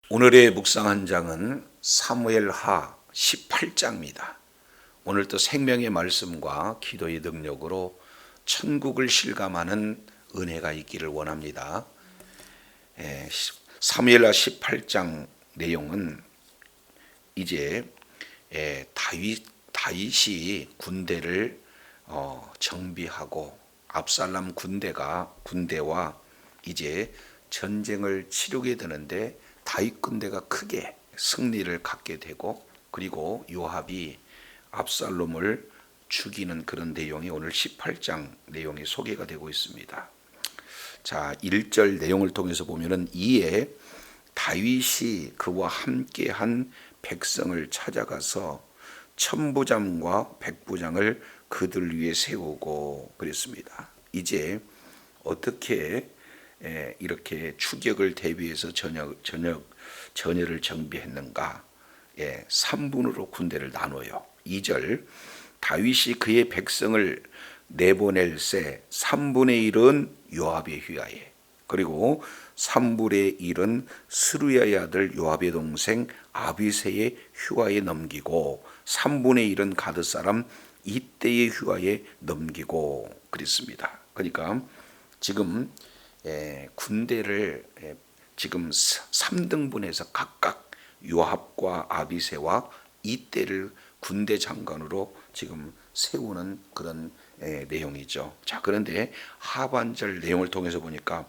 오늘의 묵상 한 장은 사무엘하 18장입니다. 오늘도 생명의 말씀과 기도의 능력으로 천국을 실감하는 은혜가 있기를 원합니다. 사무엘하 18장 내용은 이제 다윗이 군대를 정비하고 압살람 군대와 이제 전쟁을 치르게 되는데 다윗 군대가 크게 승리를 갖게 되고, 그리고 요압이 압살롬을 죽이는 그런 내용이 오늘 18장 내용이 소개가 되고 있습니다. 자, 1절 내용을 통해서 보면은, 이에 다윗이 그와 함께한 백성을 찾아가서 천부장과 백부장을 그들 위에 세우고 그랬습니다. 이제 어떻게 이렇게 추격을 대비해서 전열을 정비했는가? 3분으로 군대를 나눠요. 2절, 다윗이 그의 백성을 내보낼새 3분의 1은 요압의 휘하에, 그리고 3분의 1은 스루야의 아들 요압의 동생 아비새의 휘하에 넘기고 3분의 1은 가드 사람 이때의 휘하에 넘기고 그랬습니다. 그러니까 지금 군대를 지금 3등분해서 각각 요압과 아비새와 이때를 군대 장관으로 지금 세우는 그런 내용이죠. 자, 그런데 하반절 내용을 통해서 보니까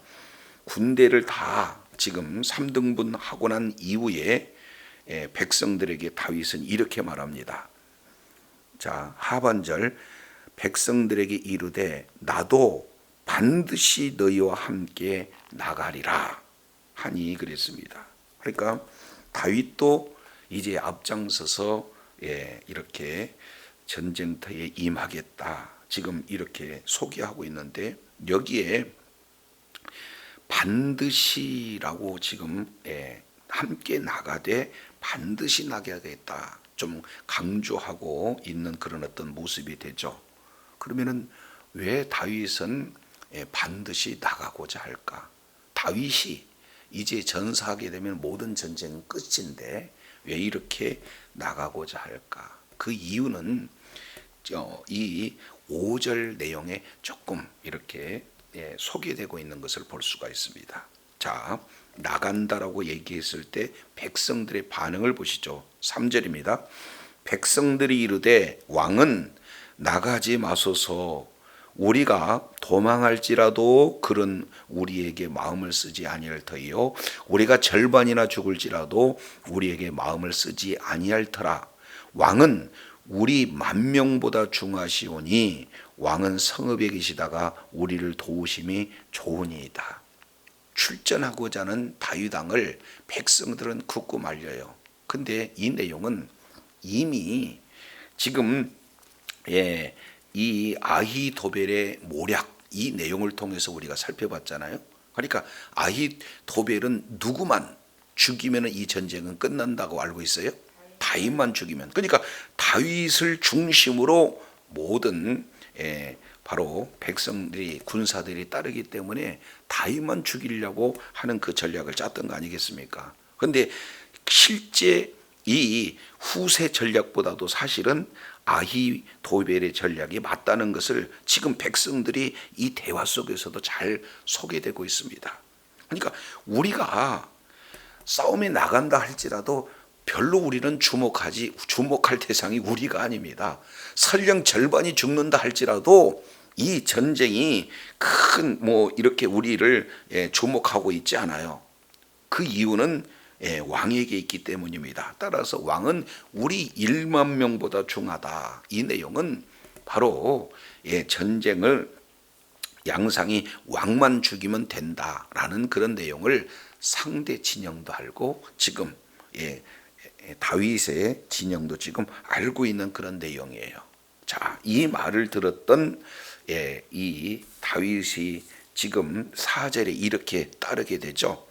군대를 다 지금 3등분 하고 난 이후에 백성들에게 다윗은 이렇게 말합니다. 자, 하반절, 백성들에게 이르되 나도 반드시 너희와 함께 나가리라 하니 그랬습니다. 그러니까 다윗도 이제 앞장서서 이렇게 전쟁터에 임하겠다, 지금 이렇게 소개하고 있는데, 여기에 반드시라고 지금 함께 나가되 반드시 나가겠다 좀 강조하고 있는 그런 어떤 모습이 되죠. 그러면은 왜 다윗은 반드시 나가고자 할까? 다윗이 이제 전사하게 되면 모든 전쟁은 끝인데 왜 이렇게 나가고자 할까? 그 이유는 이 5절 내용에 조금 이렇게 소개되고 있는 것을 볼 수가 있습니다. 자, 나간다라고 얘기했을 때 백성들의 반응을 보시죠. 3절입니다. 백성들이 이르되 왕은 나가지 마소서, 우리가 도망할지라도 그런 우리에게 마음을 쓰지 아니할 터이요, 우리가 절반이나 죽을지라도 우리에게 마음을 쓰지 아니할 터라. 왕은 우리 10,000명보다 중하시오니 왕은 성읍에 계시다가 우리를 도우심이 좋으니이다. 출전하고자 하는 다윗 왕을 백성들은 굳고 말려요. 근데 이 내용은 이미 지금 이 아히도벨의 모략, 이 내용을 통해서 우리가 살펴봤잖아요. 그러니까 아히도벨은 누구만 죽이면 이 전쟁은 끝난다고 알고 있어요? 다윗만 죽이면. 그러니까 다윗을 중심으로 모든 바로 백성들이, 군사들이 따르기 때문에 다윗만 죽이려고 하는 그 전략을 짰던 거 아니겠습니까? 그런데 실제 이 후세 전략보다도 사실은 아히도벨의 전략이 맞다는 것을 지금 백성들이 이 대화 속에서도 잘 소개되고 있습니다. 그러니까 우리가 싸움에 나간다 할지라도 별로 우리는 주목할 대상이 우리가 아닙니다. 설령 절반이 죽는다 할지라도 이 전쟁이 큰 이렇게 우리를 주목하고 있지 않아요. 그 이유는 왕에게 있기 때문입니다. 따라서 왕은 우리 10,000명보다 중하다. 이 내용은 바로 전쟁을 양상이 왕만 죽이면 된다라는 그런 내용을 상대 진영도 알고 지금 다윗의 진영도 지금 알고 있는 그런 내용이에요. 자, 이 말을 들었던 이 다윗이 지금 4절에 이렇게 따르게 되죠.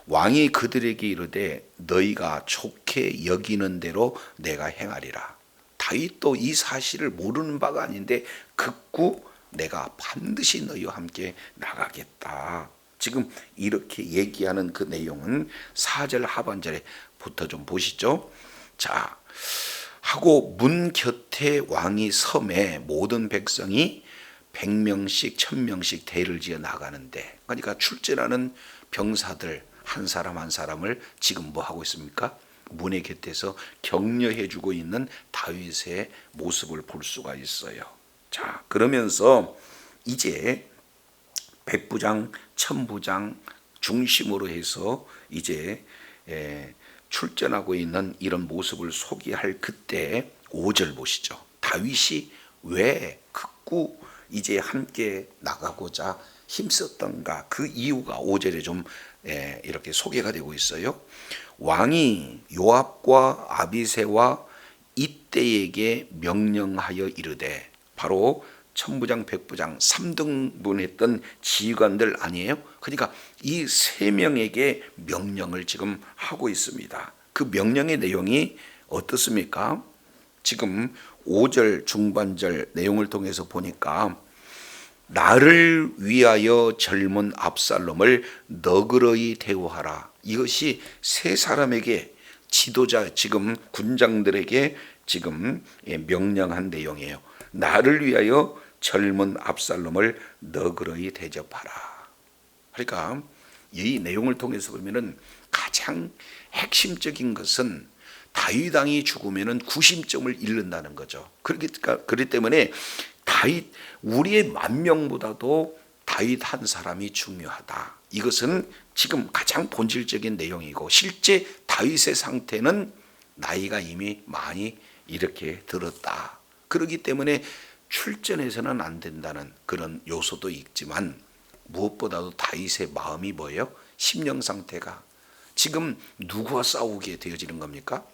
왕이 그들에게 이르되 너희가 좋게 여기는 대로 내가 행하리라. 다윗도 이 사실을 모르는 바가 아닌데 극구 내가 반드시 너희와 함께 나가겠다. 지금 이렇게 얘기하는 그 내용은 4절 하반절에부터 좀 보시죠. 자, 하고 문 곁에 왕이 섬에 모든 백성이 100명씩 1000명씩 대를 지어 나가는데, 그러니까 출전하는 병사들 한 사람 한 사람을 지금 뭐 하고 있습니까? 문의 곁에서 격려해 주고 있는 다윗의 모습을 볼 수가 있어요. 자, 그러면서 이제 백부장, 천부장 중심으로 해서 이제 출전하고 있는 이런 모습을 소개할 그때 5절 보시죠. 다윗이 왜 극구 이제 함께 나가고자 힘썼던가, 그 이유가 5절에 좀 이렇게 소개가 되고 있어요. 왕이 요압과 아비새와 이때에게 명령하여 이르되, 바로 천부장, 백부장 3등분했던 지휘관들 아니에요? 그러니까 이 세 명에게 명령을 지금 하고 있습니다. 그 명령의 내용이 어떻습니까? 지금 5절 중반절 내용을 통해서 보니까 나를 위하여 젊은 압살롬을 너그러이 대우하라. 이것이 세 사람에게, 지도자, 지금 군장들에게 지금 명령한 내용이에요. 나를 위하여 젊은 압살롬을 너그러이 대접하라. 그러니까 이 내용을 통해서 보면은 가장 핵심적인 것은 다윗 왕이 죽으면은 구심점을 잃는다는 거죠. 그렇기 때문에 다윗, 우리의 10,000명보다도 다윗 한 사람이 중요하다. 이것은 지금 가장 본질적인 내용이고, 실제 다윗의 상태는 나이가 이미 많이 이렇게 들었다. 그렇기 때문에 출전해서는 안 된다는 그런 요소도 있지만, 무엇보다도 다윗의 마음이 뭐예요? 심령 상태가 지금 누구와 싸우게 되어지는 겁니까?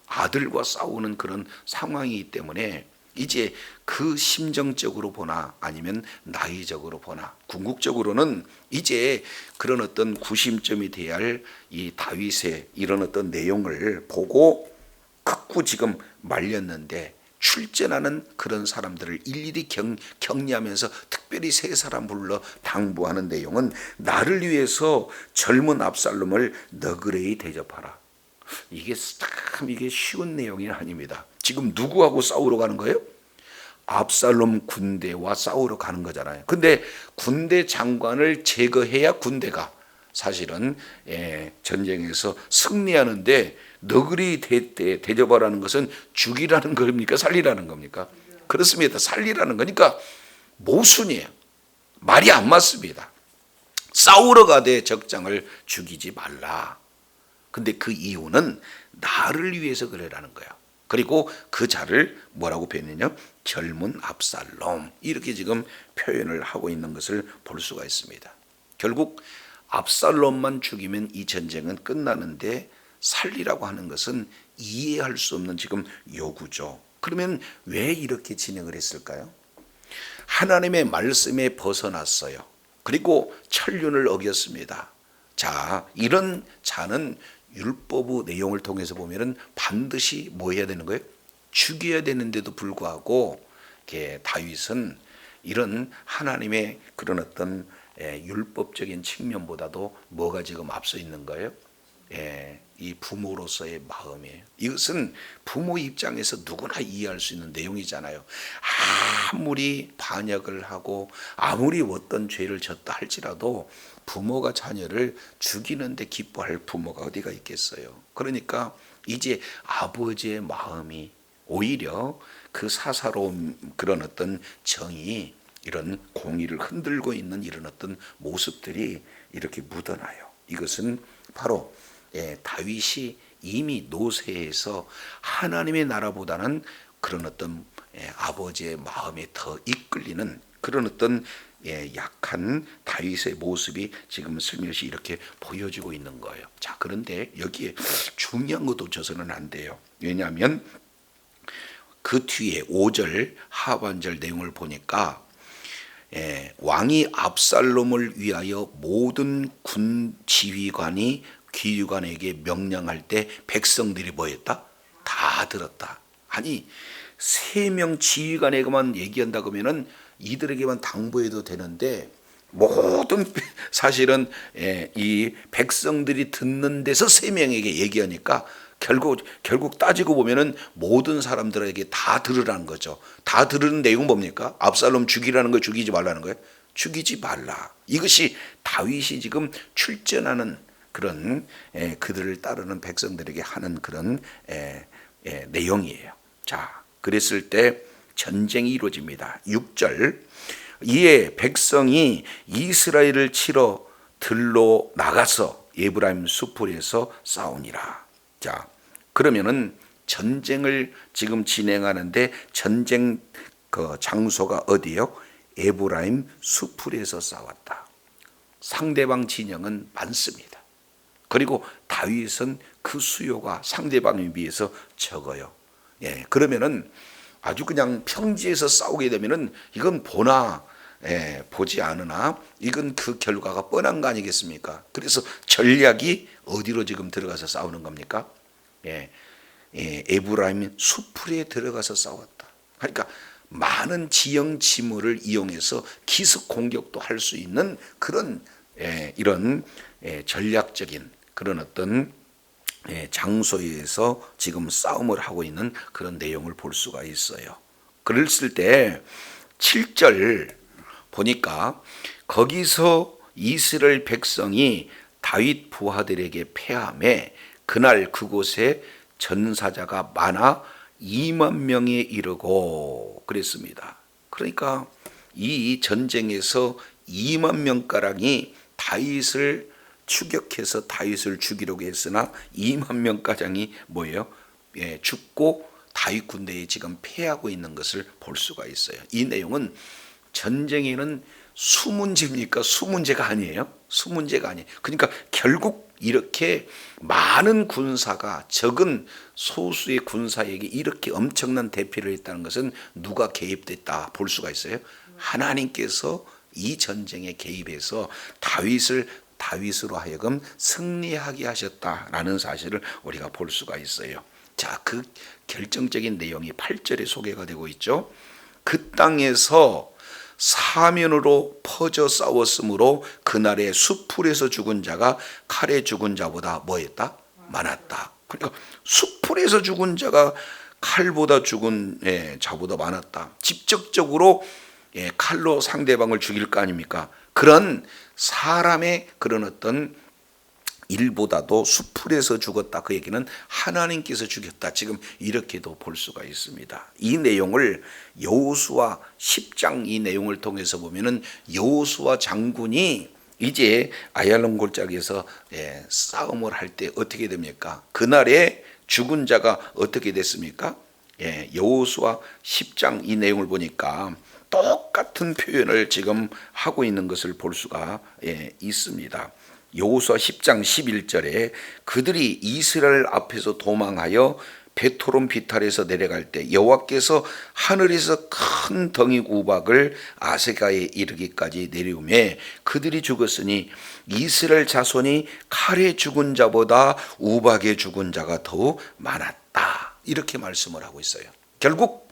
아들과 싸우는 그런 상황이기 때문에 이제 그 심정적으로 보나 아니면 나이적으로 보나, 궁극적으로는 이제 그런 어떤 구심점이 돼야 할 이 다윗의 이런 어떤 내용을 보고 극구 지금 말렸는데, 출전하는 그런 사람들을 일일이 격려하면서 특별히 세 사람 불러 당부하는 내용은 나를 위해서 젊은 압살롬을 너그레이 대접하라. 이게 쉬운 내용이 아닙니다. 지금 누구하고 싸우러 가는 거예요? 압살롬 군대와 싸우러 가는 거잖아요. 근데 군대 장관을 제거해야 군대가 사실은 전쟁에서 승리하는데, 너그리 대접하라는 것은 죽이라는 겁니까? 살리라는 겁니까? 그렇습니다. 살리라는 거니까 모순이에요. 말이 안 맞습니다. 싸우러 가되 적장을 죽이지 말라. 근데 그 이유는 나를 위해서 그래라는 거야. 그리고 그 자를 뭐라고 표현했냐? 젊은 압살롬, 이렇게 지금 표현을 하고 있는 것을 볼 수가 있습니다. 결국 압살롬만 죽이면 이 전쟁은 끝나는데, 살리라고 하는 것은 이해할 수 없는 지금 요구죠. 그러면 왜 이렇게 진행을 했을까요? 하나님의 말씀에 벗어났어요. 그리고 천륜을 어겼습니다. 자, 이런 자는 율법의 내용을 통해서 보면은 반드시 뭐 해야 되는 거예요? 죽여야 되는데도 불구하고 다윗은 이런 하나님의 그런 어떤 율법적인 측면보다도 뭐가 지금 앞서 있는 거예요? 이 부모로서의 마음이에요. 이것은 부모 입장에서 누구나 이해할 수 있는 내용이잖아요. 아무리 반역을 하고 아무리 어떤 죄를 졌다 할지라도 부모가 자녀를 죽이는데 기뻐할 부모가 어디가 있겠어요. 그러니까 이제 아버지의 마음이 오히려 그 사사로운 그런 어떤 정의, 이런 공의를 흔들고 있는 이런 어떤 모습들이 이렇게 묻어나요. 이것은 바로 다윗이 이미 노쇠해서 하나님의 나라보다는 그런 어떤 아버지의 마음에 더 이끌리는 그런 어떤 약한 다윗의 모습이 지금 슬며시 이렇게 보여지고 있는 거예요. 자, 그런데 여기에 중요한 것도 줘서는 안 돼요. 왜냐하면 그 뒤에 5절 하반절 내용을 보니까 왕이 압살롬을 위하여 모든 군 지휘관이 귀유관에게 명령할 때 백성들이 뭐했다? 다 들었다. 아니, 3명 지휘관에게만 얘기한다 그러면은 이들에게만 당부해도 되는데 모든 사실은 이 백성들이 듣는 데서 세 명에게 얘기하니까 결국 따지고 보면은 모든 사람들에게 다 들으라는 거죠. 다 들으는 내용은 뭡니까? 압살롬 죽이라는 거예요? 죽이지 말라는 거예요? 죽이지 말라. 이것이 다윗이 지금 출전하는 그런 그들을 따르는 백성들에게 하는 그런 내용이에요. 자, 그랬을 때 전쟁이 이루어집니다. 6절. 이에 백성이 이스라엘을 치러 들로 나가서 에브라임 수풀에서 싸우니라. 자, 그러면은 전쟁을 지금 진행하는데 전쟁 그 장소가 어디요? 에브라임 수풀에서 싸웠다. 상대방 진영은 많습니다. 그리고 다윗은 그 수요가 상대방에 비해서 적어요. 그러면은 아주 그냥 평지에서 싸우게 되면은 이건 보지 않으나 이건 그 결과가 뻔한 거 아니겠습니까? 그래서 전략이 어디로 지금 들어가서 싸우는 겁니까? 에브라임 수풀에 들어가서 싸웠다. 그러니까 많은 지형 지물을 이용해서 기습 공격도 할 수 있는 그런 이런 전략적인 그런 어떤 장소에서 지금 싸움을 하고 있는 그런 내용을 볼 수가 있어요. 그랬을 때 7절 보니까 거기서 이스라엘 백성이 다윗 부하들에게 패하매 그날 그곳에 전사자가 많아 2만 명에 이르고 그랬습니다. 그러니까 이 전쟁에서 2만 명가량이 다윗을 추격해서 다윗을 죽이려고 했으나 2만 명가량이 뭐예요? 죽고 다윗 군대에 지금 패하고 있는 것을 볼 수가 있어요. 이 내용은 전쟁에는 수문제입니까? 수문제가 아니에요. 수문제가 아니에요. 그러니까 결국 이렇게 많은 군사가 적은 소수의 군사에게 이렇게 엄청난 대피를 했다는 것은 누가 개입됐다 볼 수가 있어요. 하나님께서 이 전쟁에 개입해서 다윗으로 하여금 승리하게 하셨다라는 사실을 우리가 볼 수가 있어요. 자, 그 결정적인 내용이 8절에 소개가 되고 있죠. 그 땅에서 사면으로 퍼져 싸웠으므로 그날의 수풀에서 죽은 자가 칼에 죽은 자보다 뭐했다? 많았다. 그러니까 수풀에서 죽은 자가 칼보다 죽은 자보다 많았다. 직접적으로 칼로 상대방을 죽일 거 아닙니까? 그런 사람의 그런 어떤 일보다도 수풀에서 죽었다. 그 얘기는 하나님께서 죽였다. 지금 이렇게도 볼 수가 있습니다. 이 내용을 여호수아 10장 이 내용을 통해서 보면은 여호수아 장군이 이제 아얄론 골짜기에서 싸움을 할 때 어떻게 됩니까? 그날에 죽은 자가 어떻게 됐습니까? 여호수아 10장 이 내용을 보니까 똑같은 표현을 지금 하고 있는 것을 볼 수가 있습니다. 여호수아 10장 11절에 그들이 이스라엘 앞에서 도망하여 베토론 비탈에서 내려갈 때 여호와께서 하늘에서 큰 덩이 우박을 아세가에 이르기까지 내려오매 그들이 죽었으니 이스라엘 자손이 칼에 죽은 자보다 우박에 죽은 자가 더 많았다. 이렇게 말씀을 하고 있어요. 결국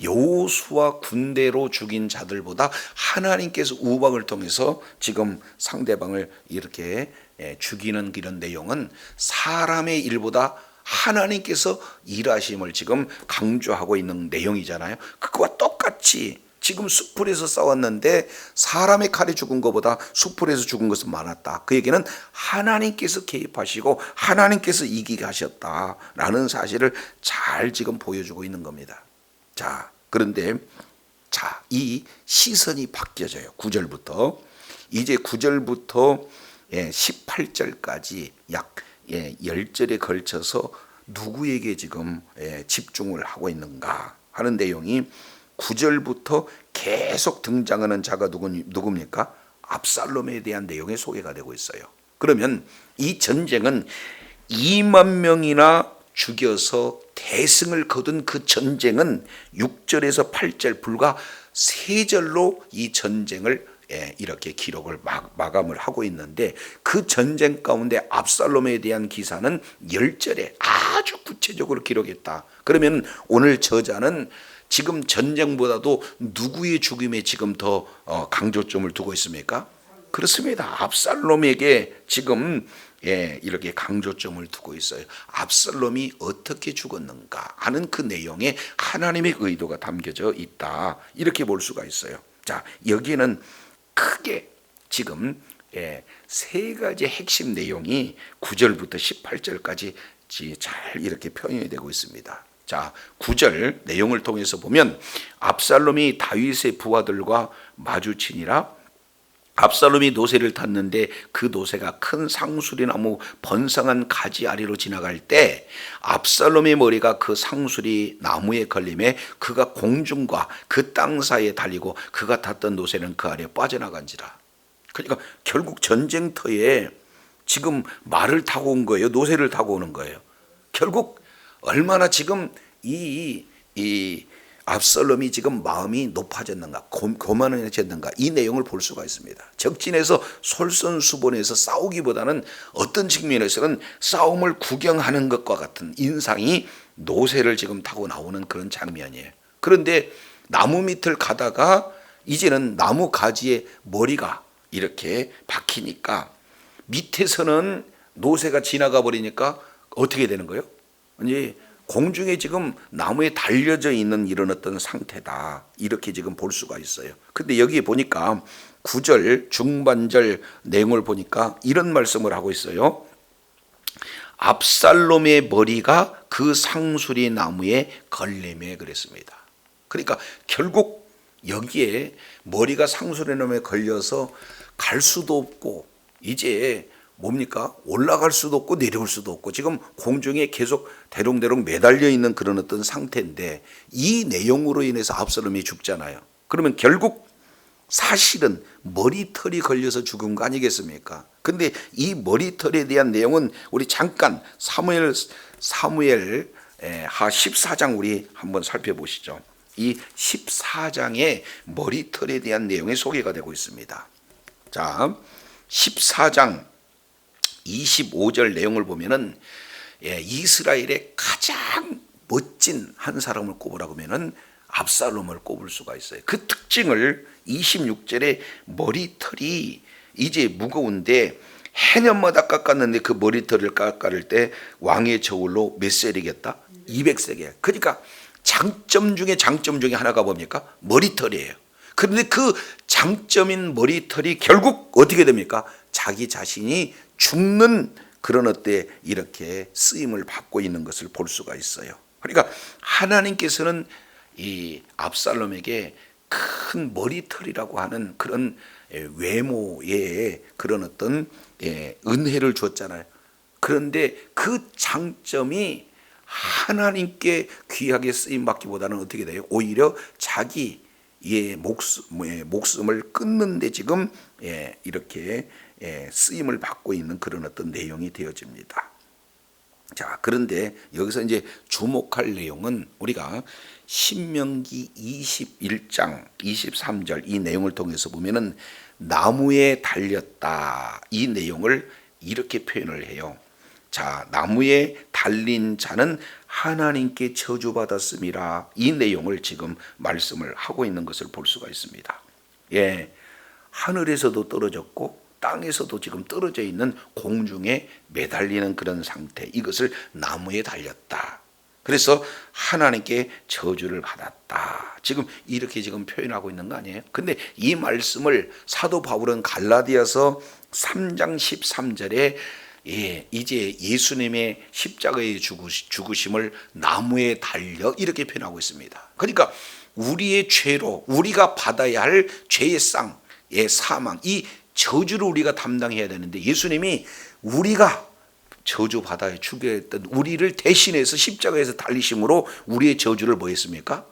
여호수아 군대로 죽인 자들보다 하나님께서 우박을 통해서 지금 상대방을 이렇게 죽이는 이런 내용은 사람의 일보다 하나님께서 일하심을 지금 강조하고 있는 내용이잖아요. 그거와 똑같이 지금 수풀에서 싸웠는데 사람의 칼에 죽은 것보다 수풀에서 죽은 것은 많았다. 그 얘기는 하나님께서 개입하시고 하나님께서 이기게 하셨다라는 사실을 잘 지금 보여주고 있는 겁니다. 자, 그런데 이 시선이 바뀌어져요. 9절부터 이제 9절부터 18절까지 약 10절에 걸쳐서 누구에게 지금 집중을 하고 있는가 하는 내용이 9절부터 계속 등장하는 자가 누굽니까? 압살롬에 대한 내용이 소개가 되고 있어요. 그러면 이 전쟁은 2만 명이나 죽여서 대승을 거둔 그 전쟁은 6절에서 8절 불과 3절로 이 전쟁을 이렇게 기록을 마감을 하고 있는데 그 전쟁 가운데 압살롬에 대한 기사는 10절에 아주 구체적으로 기록했다. 그러면 오늘 저자는 지금 전쟁보다도 누구의 죽음에 지금 더 강조점을 두고 있습니까? 그렇습니다. 압살롬에게 지금 이렇게 강조점을 두고 있어요. 압살롬이 어떻게 죽었는가 하는 그 내용에 하나님의 의도가 담겨져 있다. 이렇게 볼 수가 있어요. 자, 여기에는 크게 지금 세 가지 핵심 내용이 9절부터 18절까지 잘 이렇게 표현이 되고 있습니다. 자, 9절 내용을 통해서 보면 압살롬이 다윗의 부하들과 마주치니라. 압살롬이 노새를 탔는데 그 노새가 큰 상수리나무 번성한 가지 아래로 지나갈 때 압살롬의 머리가 그 상수리 나무에 걸림에 그가 공중과 그 땅 사이에 달리고 그가 탔던 노새는 그 아래 빠져나간지라. 그러니까 결국 전쟁터에 지금 말을 타고 온 거예요. 노새를 타고 오는 거예요. 결국 얼마나 지금 이 압살롬이 지금 마음이 높아졌는가, 교만해졌는가, 이 내용을 볼 수가 있습니다. 적진에서 솔선수범해서 싸우기보다는 어떤 측면에서는 싸움을 구경하는 것과 같은 인상이 노새를 지금 타고 나오는 그런 장면이에요. 그런데 나무 밑을 가다가 이제는 나무 가지에 머리가 이렇게 박히니까 밑에서는 노새가 지나가 버리니까 어떻게 되는 거예요? 이제 공중에 지금 나무에 달려져 있는 이런 어떤 상태다. 이렇게 지금 볼 수가 있어요. 근데 여기 보니까 9절 중반절 내용을 보니까 이런 말씀을 하고 있어요. 압살롬의 머리가 그 상수리 나무에 걸림에 그랬습니다. 그러니까 결국 여기에 머리가 상수리 나무에 걸려서 갈 수도 없고 이제 뭡니까? 올라갈 수도 없고 내려올 수도 없고 지금 공중에 계속 대롱대롱 매달려 있는 그런 어떤 상태인데 이 내용으로 인해서 압살롬이 죽잖아요. 그러면 결국 사실은 머리털이 걸려서 죽은 거 아니겠습니까? 근데 이 머리털에 대한 내용은 우리 잠깐 사무엘 하 14장 우리 한번 살펴보시죠. 이 14장의 머리털에 대한 내용이 소개가 되고 있습니다. 자, 14장 25절 내용을 보면은 이스라엘의 가장 멋진 한 사람을 꼽으라고 하면은 압살롬을 꼽을 수가 있어요. 그 특징을 26절에 머리털이 이제 무거운데 해년마다 깎았는데 그 머리털을 깎을 때 왕의 저울로 몇 셀이겠다? 200셀이에요. 그러니까 장점 중에 하나가 뭡니까? 머리털이에요. 그런데 그 장점인 머리털이 결국 어떻게 됩니까? 자기 자신이 죽는 그런 어때 이렇게 쓰임을 받고 있는 것을 볼 수가 있어요. 그러니까 하나님께서는 이 압살롬에게 큰 머리털이라고 하는 그런 외모의 그런 어떤 은혜를 줬잖아요. 그런데 그 장점이 하나님께 귀하게 쓰임 받기보다는 어떻게 돼요? 오히려 자기의 목숨을 끊는데 지금 이렇게 쓰임을 받고 있는 그런 어떤 내용이 되어집니다. 자, 그런데 여기서 이제 주목할 내용은 우리가 신명기 21장 23절 이 내용을 통해서 보면은 나무에 달렸다 이 내용을 이렇게 표현을 해요. 자, 나무에 달린 자는 하나님께 저주받았음이라 이 내용을 지금 말씀을 하고 있는 것을 볼 수가 있습니다. 하늘에서도 떨어졌고 땅에서도 지금 떨어져 있는 공중에 매달리는 그런 상태, 이것을 나무에 달렸다. 그래서 하나님께 저주를 받았다. 지금 이렇게 지금 표현하고 있는 거 아니에요? 근데 이 말씀을 사도 바울은 갈라디아서 3장 13절에 이제 예수님의 십자가의 죽으심을 나무에 달려 이렇게 표현하고 있습니다. 그러니까 우리의 죄로 우리가 받아야 할 죄의 사망, 이 저주를 우리가 담당해야 되는데 예수님이 우리가 저주받아야 죽여야 했던 우리를 대신해서 십자가에서 달리심으로 우리의 저주를 뭐 했습니까?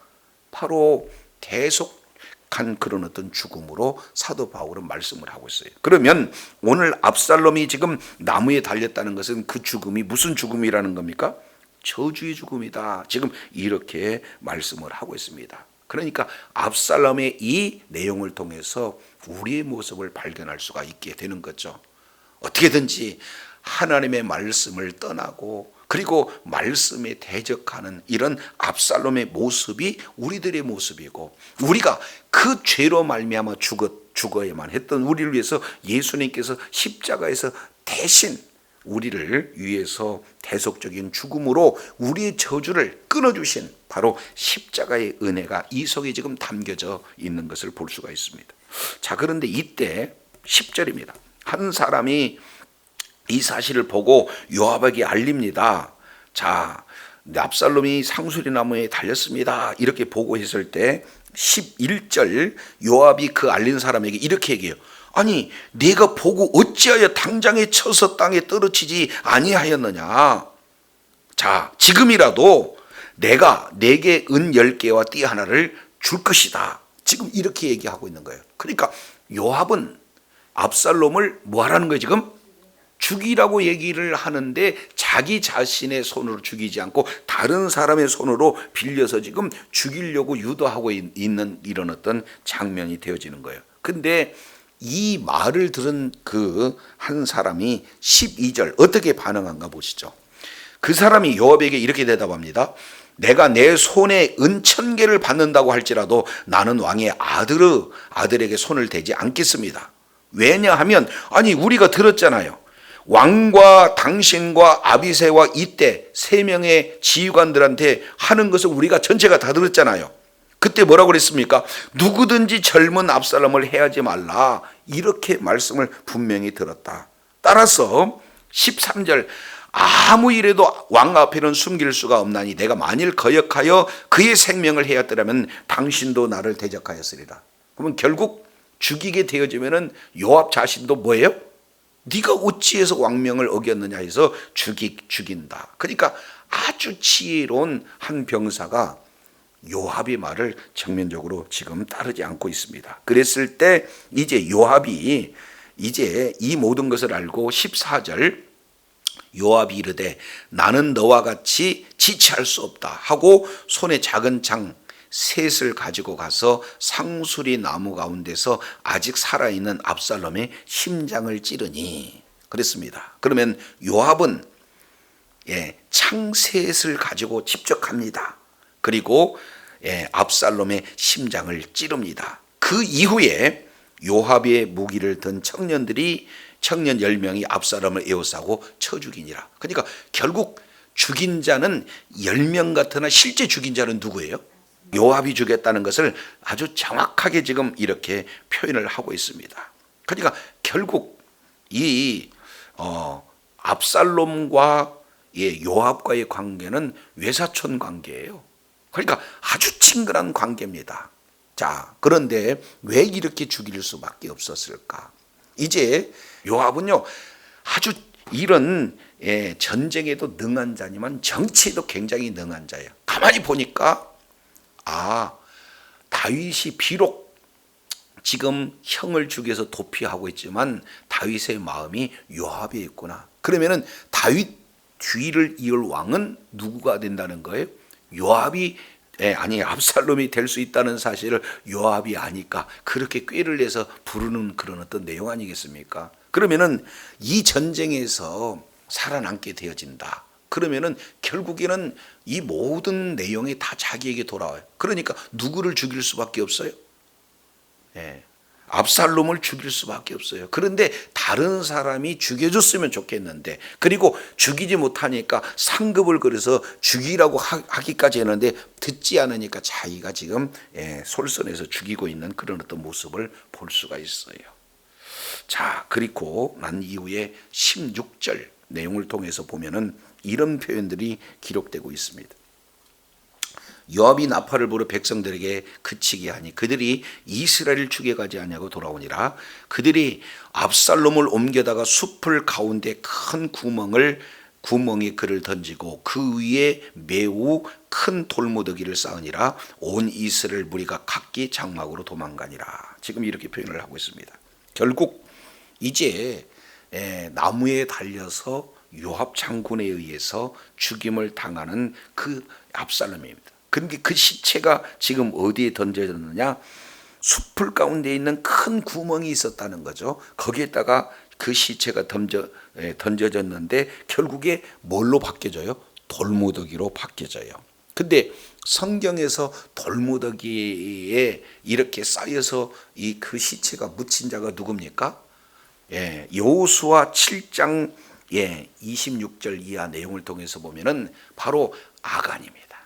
바로 대속한 그런 어떤 죽음으로 사도 바울은 말씀을 하고 있어요. 그러면 오늘 압살롬이 지금 나무에 달렸다는 것은 그 죽음이 무슨 죽음이라는 겁니까? 저주의 죽음이다. 지금 이렇게 말씀을 하고 있습니다. 그러니까 압살롬의 이 내용을 통해서 우리의 모습을 발견할 수가 있게 되는 거죠. 어떻게든지 하나님의 말씀을 떠나고 그리고 말씀에 대적하는 이런 압살롬의 모습이 우리들의 모습이고, 우리가 그 죄로 말미암아 죽어야만 했던 우리를 위해서 예수님께서 십자가에서 대신 우리를 위해서 대속적인 죽음으로 우리의 저주를 끊어주신 바로 십자가의 은혜가 이 속에 지금 담겨져 있는 것을 볼 수가 있습니다. 자, 그런데 이때 10절입니다. 한 사람이 이 사실을 보고 요압에게 알립니다. 자, 압살롬이 상수리 나무에 달렸습니다. 이렇게 보고했을 때 11절 요압이 그 알린 사람에게 이렇게 얘기해요. 아니, 네가 보고 어찌하여 당장에 쳐서 땅에 떨어지지 아니하였느냐. 자, 지금이라도 내가 네게 은 10개와 띠 하나를 줄 것이다. 지금 이렇게 얘기하고 있는 거예요. 그러니까 요압은 압살롬을 뭐 하라는 거예요 지금? 죽이라고 얘기를 하는데 자기 자신의 손으로 죽이지 않고 다른 사람의 손으로 빌려서 지금 죽이려고 유도하고 있는 이런 어떤 장면이 되어지는 거예요. 근데 이 말을 들은 그 한 사람이 12절 어떻게 반응한가 보시죠. 그 사람이 요압에게 이렇게 대답합니다. 내가 내 손에 은 1000개를 받는다고 할지라도 나는 왕의 아들에게 손을 대지 않겠습니다. 왜냐하면 아니 우리가 들었잖아요. 왕과 당신과 아비새와 이때 3명의 지휘관들한테 하는 것을 우리가 전체가 다 들었잖아요. 그때 뭐라고 그랬습니까? 누구든지 젊은 압살롬을 해하지 말라. 이렇게 말씀을 분명히 들었다. 따라서 13절 아무 일에도 왕 앞에는 숨길 수가 없나니 내가 만일 거역하여 그의 생명을 해였더라면 당신도 나를 대적하였으리라. 그러면 결국 죽이게 되어지면은 요압 자신도 뭐예요? 네가 어찌해서 왕명을 어겼느냐 해서 죽인다. 그러니까 아주 지혜로운 한 병사가 요압의 말을 정면적으로 지금 따르지 않고 있습니다. 그랬을 때 이제 요압이 이제 이 모든 것을 알고 14절 요압이 이르되 나는 너와 같이 지체할 수 없다 하고 손에 작은 창 셋을 가지고 가서 상수리 나무 가운데서 아직 살아있는 압살롬의 심장을 찌르니 그랬습니다. 그러면 요압은 창 셋을 가지고 직접 갑니다. 그리고 압살롬의 심장을 찌릅니다. 그 이후에 요압의 무기를 든 청년 10명이 압살롬을 에워싸고 쳐 죽이니라. 그러니까 결국 죽인 자는 10명 같으나 실제 죽인 자는 누구예요? 요압이 죽였다는 것을 아주 정확하게 지금 이렇게 표현을 하고 있습니다. 그러니까 결국 이 압살롬과 요압과의 관계는 외사촌 관계예요. 그러니까 아주 친근한 관계입니다. 자, 그런데 왜 이렇게 죽일 수밖에 없었을까? 이제 요압은요 아주 이런 전쟁에도 능한 자지만 정치에도 굉장히 능한 자예요. 가만히 보니까 다윗이 비록 지금 형을 죽여서 도피하고 있지만 다윗의 마음이 요압에 있구나. 그러면은 다윗 뒤를 이을 왕은 누구가 된다는 거예요? 요압이 압살롬이 될 수 있다는 사실을 요압이 아니까 그렇게 꾀를 내서 부르는 그런 어떤 내용 아니겠습니까? 그러면은 이 전쟁에서 살아남게 되어진다. 그러면은 결국에는 이 모든 내용이 다 자기에게 돌아와요. 그러니까 누구를 죽일 수밖에 없어요? 압살롬을 죽일 수밖에 없어요. 그런데 다른 사람이 죽여줬으면 좋겠는데, 그리고 죽이지 못하니까 상급을 그려서 죽이라고 하기까지 했는데 듣지 않으니까 자기가 지금 솔선해서 죽이고 있는 그런 어떤 모습을 볼 수가 있어요. 자, 그리고 난 이후에 16절 내용을 통해서 보면은 이런 표현들이 기록되고 있습니다. 요압이 나팔을 불어 백성들에게 그치게 하니 그들이 이스라엘을 죽여가지 아니하고 돌아오니라. 그들이 압살롬을 옮겨다가 숲을 가운데 큰 구멍에 그를 던지고 그 위에 매우 큰 돌무더기를 쌓으니라. 온 이스라엘 무리가 각기 장막으로 도망가니라. 지금 이렇게 표현을 하고 있습니다. 결국 이제 나무에 달려서 요압 장군에 의해서 죽임을 당하는 그 압살롬입니다. 그런데 그 시체가 지금 어디에 던져졌느냐? 숲을 가운데 있는 큰 구멍이 있었다는 거죠. 거기에다가 그 시체가 던져졌는데 결국에 뭘로 바뀌어져요? 돌무더기로 바뀌어져요. 근데 성경에서 돌무더기에 이렇게 쌓여서 이 그 시체가 묻힌 자가 누굽니까? 여호수아 7장 26절 이하 내용을 통해서 보면은 바로 아간입니다.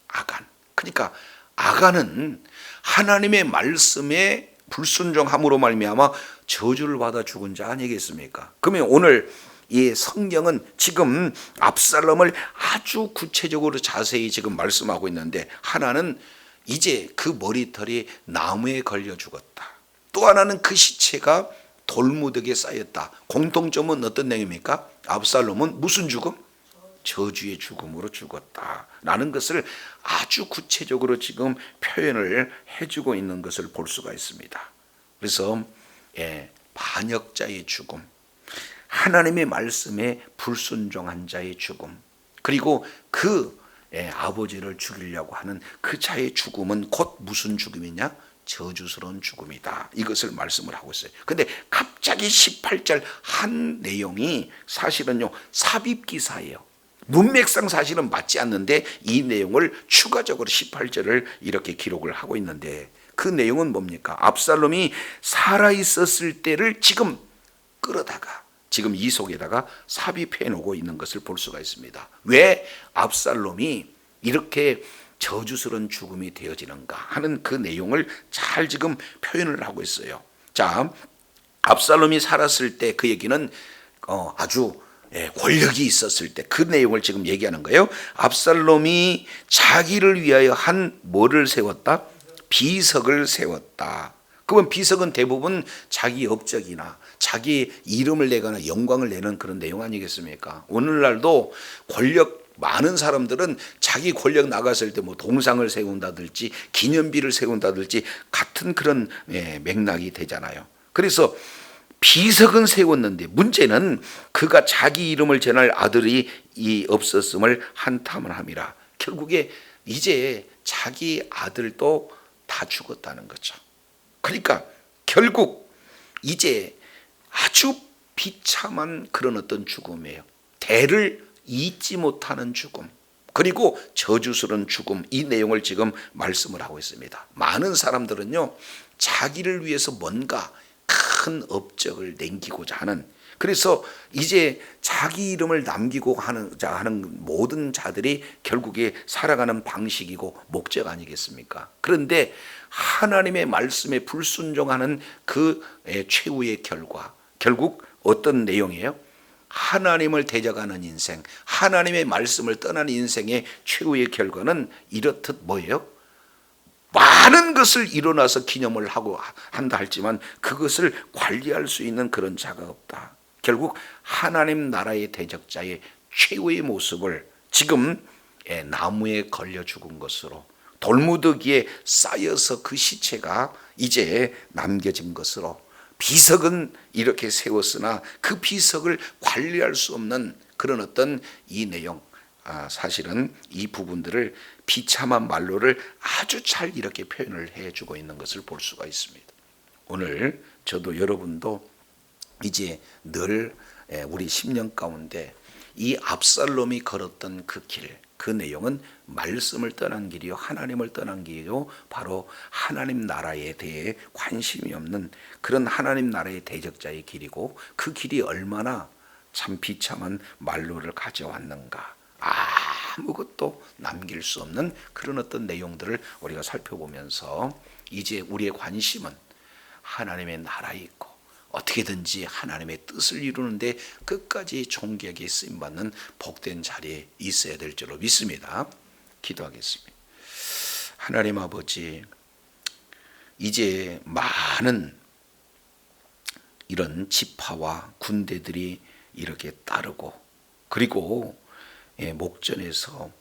아간. 그러니까 아간은 하나님의 말씀에 불순종함으로 말미암아 저주를 받아 죽은 자 아니겠습니까? 그러면 오늘 이 성경은 지금 압살롬을 아주 구체적으로 자세히 지금 말씀하고 있는데, 하나는 이제 그 머리털이 나무에 걸려 죽었다. 또 하나는 그 시체가 돌무더기에 쌓였다. 공통점은 어떤 내용입니까? 압살롬은 무슨 죽음? 저주의 죽음으로 죽었다 라는 것을 아주 구체적으로 지금 표현을 해주고 있는 것을 볼 수가 있습니다. 그래서 반역자의 죽음, 하나님의 말씀에 불순종한 자의 죽음, 그리고 그 아버지를 죽이려고 하는 그 자의 죽음은 곧 무슨 죽음이냐? 저주스러운 죽음이다. 이것을 말씀을 하고 있어요. 근데 갑자기 18절 한 내용이 사실은요 삽입기사예요. 문맥상 사실은 맞지 않는데 이 내용을 추가적으로 18절을 이렇게 기록을 하고 있는데, 그 내용은 뭡니까? 압살롬이 살아있었을 때를 지금 끌어다가 지금 이 속에다가 삽입해 놓고 있는 것을 볼 수가 있습니다. 왜 압살롬이 이렇게 저주스러운 죽음이 되어지는가 하는 그 내용을 잘 지금 표현을 하고 있어요. 자, 압살롬이 살았을 때 그 얘기는 아주 권력이 있었을 때 그 내용을 지금 얘기하는 거예요. 압살롬이 자기를 위하여 한 뭐를 세웠다? 비석을 세웠다. 그러면 비석은 대부분 자기 업적이나 자기 이름을 내거나 영광을 내는 그런 내용 아니겠습니까? 오늘날도 권력 많은 사람들은 자기 권력 나갔을 때 뭐 동상을 세운다든지 기념비를 세운다든지 같은 그런 맥락이 되잖아요. 그래서 비석은 세웠는데 문제는 그가 자기 이름을 전할 아들이 없었음을 한탄을 함이라. 결국에 이제 자기 아들도 다 죽었다는 거죠. 그러니까 결국 이제 아주 비참한 그런 어떤 죽음이에요. 대를 잊지 못하는 죽음, 그리고 저주스러운 죽음, 이 내용을 지금 말씀을 하고 있습니다. 많은 사람들은요 자기를 위해서 뭔가 큰 업적을 남기고자 하는, 그래서 이제 자기 이름을 남기고 하는 모든 자들이 결국에 살아가는 방식이고 목적 아니겠습니까? 그런데 하나님의 말씀에 불순종하는 그 최후의 결과, 결국 어떤 내용이에요? 하나님을 대적하는 인생, 하나님의 말씀을 떠나는 인생의 최후의 결과는 이렇듯 뭐예요? 많은 것을 일어나서 기념을 하고 한다 할지만 그것을 관리할 수 있는 그런 자가 없다. 결국 하나님 나라의 대적자의 최후의 모습을 지금 나무에 걸려 죽은 것으로, 돌무더기에 쌓여서 그 시체가 이제 남겨진 것으로, 비석은 이렇게 세웠으나 그 비석을 관리할 수 없는 그런 어떤 이 내용, 사실은 이 부분들을 비참한 말로를 아주 잘 이렇게 표현을 해주고 있는 것을 볼 수가 있습니다. 오늘 저도 여러분도 이제 늘 우리 10년 가운데 이 압살롬이 걸었던 그 길, 그 내용은 말씀을 떠난 길이요 하나님을 떠난 길이요 바로 하나님 나라에 대해 관심이 없는 그런 하나님 나라의 대적자의 길이고, 그 길이 얼마나 참 비참한 말로를 가져왔는가, 아무것도 남길 수 없는 그런 어떤 내용들을 우리가 살펴보면서 이제 우리의 관심은 하나님의 나라에 있고 어떻게든지 하나님의 뜻을 이루는데 끝까지 존귀하게 쓰임받는 복된 자리에 있어야 될 줄로 믿습니다. 기도하겠습니다. 하나님 아버지, 이제 많은 이런 지파와 군대들이 이렇게 따르고, 그리고 목전에서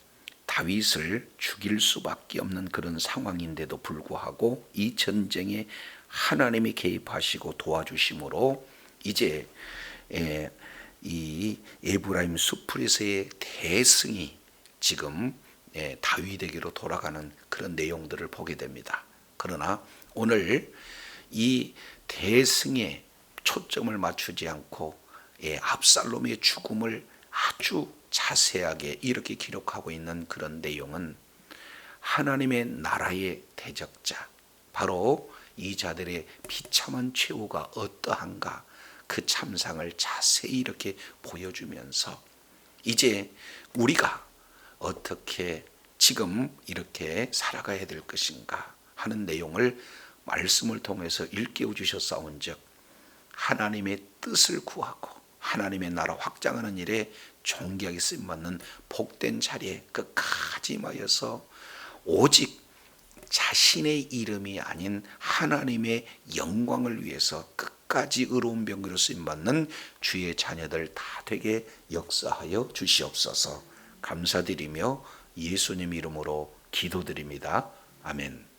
다윗을 죽일 수밖에 없는 그런 상황인데도 불구하고 이 전쟁에 하나님이 개입하시고 도와주심으로 이제 이 에브라임 숲에서의 대승이 지금 다윗에게로 돌아가는 그런 내용들을 보게 됩니다. 그러나 오늘 이 대승의 초점을 맞추지 않고 압살롬의 죽음을 아주 자세하게 이렇게 기록하고 있는 그런 내용은 하나님의 나라의 대적자, 바로 이 자들의 비참한 최후가 어떠한가, 그 참상을 자세히 이렇게 보여주면서 이제 우리가 어떻게 지금 이렇게 살아가야 될 것인가 하는 내용을 말씀을 통해서 일깨워 주셨사온즉 하나님의 뜻을 구하고 하나님의 나라 확장하는 일에 존귀하게 쓰임받는 복된 자리에 끝까지 임하여서 오직 자신의 이름이 아닌 하나님의 영광을 위해서 끝까지 의로운 병기로 쓰임받는 주의 자녀들 다 되게 역사하여 주시옵소서. 감사드리며 예수님 이름으로 기도드립니다. 아멘.